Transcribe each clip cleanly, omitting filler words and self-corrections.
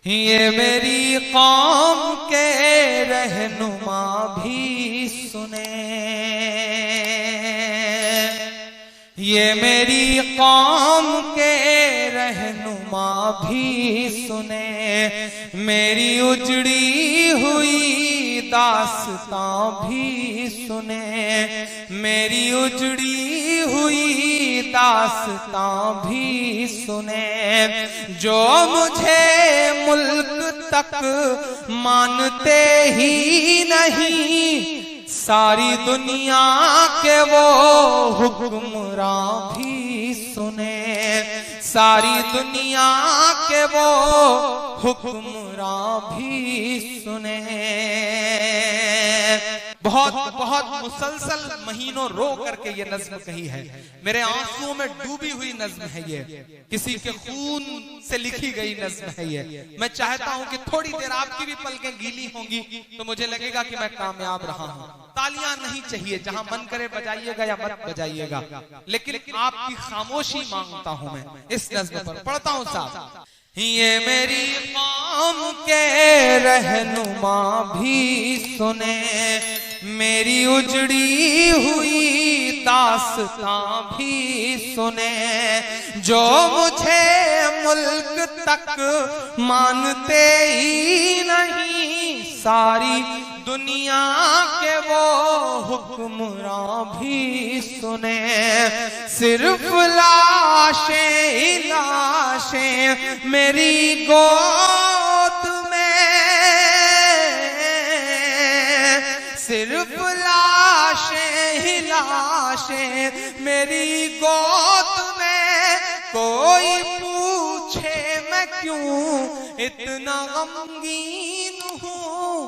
ये मेरी कौम के रहनुमा भी सुने, ये मेरी कौम के रहनुमा भी सुने, मेरी उजड़ी हुई दास्तां भी सुने, मेरी उजड़ी हुई दास्तां भी सुने। जो मुझे मुल्क तक मानते ही नहीं, सारी दुनिया के वो हुक्मरां भी सुने, सारी दुनिया के वो हुक्मरां भी सुने। बहुत बहुत मुसलसल महीनों रो करके ये नज्म कही है, मेरे आंसुओं में डूबी हुई नज्म है ये, किसी के खून से लिखी गई नज्म है ये। मैं चाहता हूं कि थोड़ी देर आपकी भी पलकें गीली होंगी तो मुझे लगेगा कि मैं कामयाब रहा हूं। तालियां नहीं चाहिए, जहां मन करे बजाइएगा या मत बजाइएगा, लेकिन आपकी खामोशी मांगता हूं मैं इस नज्म पर। पढ़ता हूं साहब। ये मेरी कौम के रहनुमा भी सुने, मेरी उजड़ी हुई दास्तां भी सुने। जो मुझे मुल्क तक मानते ही नहीं, सारी दुनिया के वो हुक्मरां भी सुने। सिर्फ लाशें ही लाशें मेरी गोद में, सिर्फ लाशें ही लाशें मेरी गोद में। कोई पूछे मैं क्यों इतना गमगीन हूँ,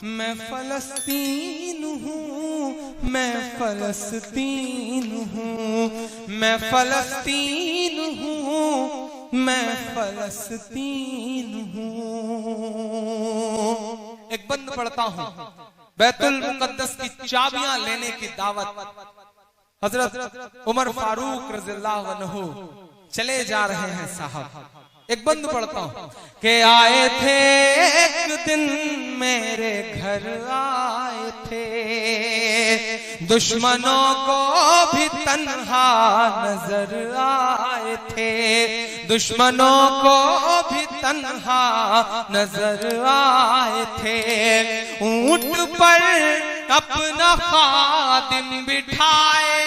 मैं फलस्तीन हूँ, मैं फलस्तीन हूँ, मैं फलस्तीन हूँ, मैं फलस्तीन हूँ। एक बंद पढ़ता हूँ। बैतुल मुकद्दस की चाबियां लेने की दावत हजरत उमर फारूक रज़ियल्लाहु अन्हु चले जा रहे हैं साहब। एक बंद पढ़ता हूं कि आए थे एक दिन मेरे घर आए थे, दुश्मनों को भी तन्हा नजर आए थे, दुश्मनों को भी तन्हा नजर आए थे। ऊंट पर अपना खादिम बिठाए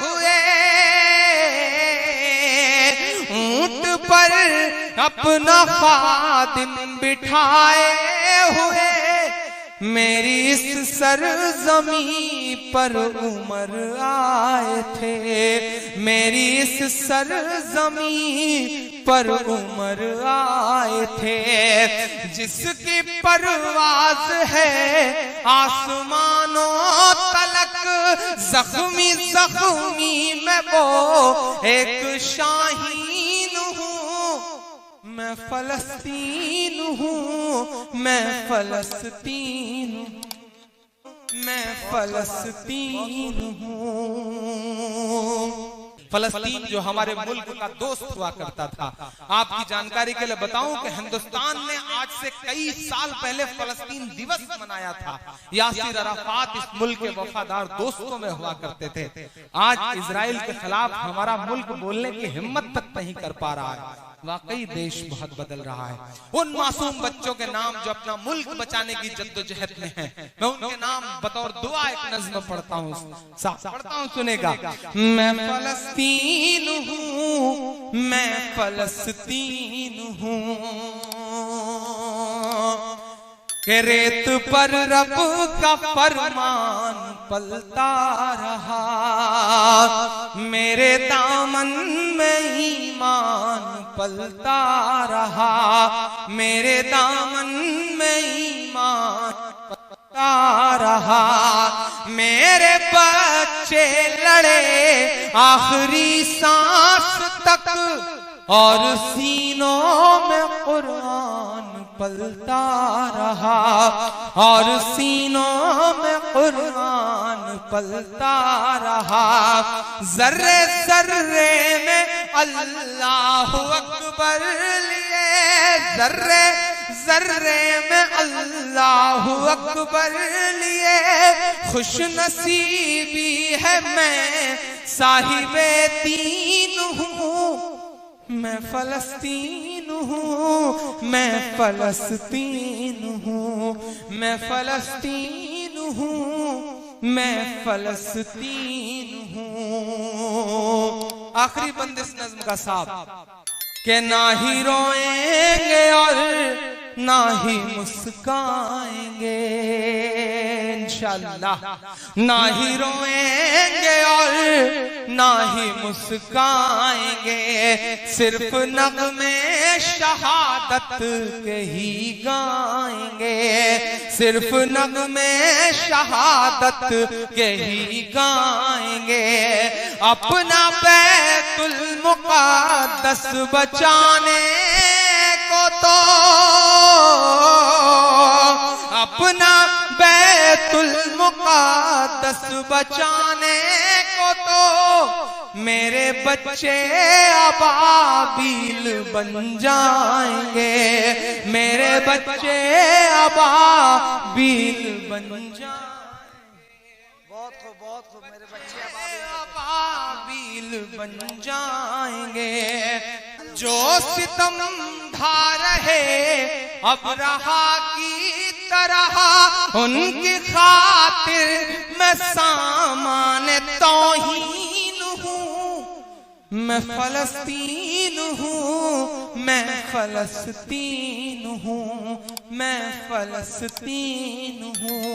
हुए, ऊंट पर अपना खादिम बिठाए हुए, मेरी इस सरजमी पर उमर आए थे, मेरी इस सरजमी पर उमर आए थे। जिसकी परवाज है आसमानों तलक, जख्मी जख्मी मैं वो एक शाहीन हूँ। मैं फलस्तीन हूँ, मैं फलस्तीन, मैं फलस्तीन हूँ। फलस्तीन जो हमारे मुल्क का दोस्त हुआ करता था। आपकी जानकारी के लिए बताऊं कि हिंदुस्तान ने आज से कई साल पहले फलस्तीन दिवस मनाया था। यासिर अराफात इस मुल्क के वफादार दोस्तों में हुआ करते थे। आज इजराइल के खिलाफ हमारा मुल्क बोलने की हिम्मत तक नहीं कर पा रहा है। वाकई देश बहुत बदल रहा है। उन मासूम बच्चों के नाम जो अपना मुल्क बचाने की जद्दोजहद में हैं, मैं उनके नाम बतौर दुआ एक नज़्म पढ़ता हूँ, पढ़ता हूँ, सुनेगा। मैं फलस्तीन हूँ, मैं फलस्तीन हूँ, के रेत पर रब का फरमान पलता रहा, मेरे दामन में ईमान पलता रहा, मेरे दामन में ईमान पलता रहा। मेरे बच्चे लड़े आखिरी सांस तक, और सीनों में कुरान पलता रहा, और सीनों में कुरान पलता रहा। जर्रे जर्रे में अल्लाहु अकबर लिए जर्रे जर्रे में अल्लाहु अकबर लिए खुश नसीबी है मैं साहिबे दीन हूँ। मैं फलस्तीन हूँ, मैं फलस्तीन हूँ, मैं फलस्तीन हूँ, मैं फलस्तीन हूँ। आखिरी बंद इस नज्म का साथ के ना ही रोएंगे और ना ही मुस्काएंगे इंशाअल्लाह, ना ही रोएंगे और ना ही मुस्काएंगे, सिर्फ नग़्मे शहादत के ही गाएंगे, सिर्फ नग़्मे शहादत के ही गाएंगे। अपना बैतुल मुक़द्दस बचाने को तो, अपना बैतुल मुक़द्दस बचाने को तो मेरे बच्चे अबाबील बन जाएंगे, मेरे बच्चे अबाबील बन जाएंगे। बहुत खूब मेरे बच्चे अबाबील बन जाएंगे। जो सितम ढा रहे अब रहा की तरह, उनकी खातिर मैं सामान तौहीन हूँ। मैं फलस्तीन हूँ, मैं फलस्तीन हूँ, मैं फलस्तीन हूँ।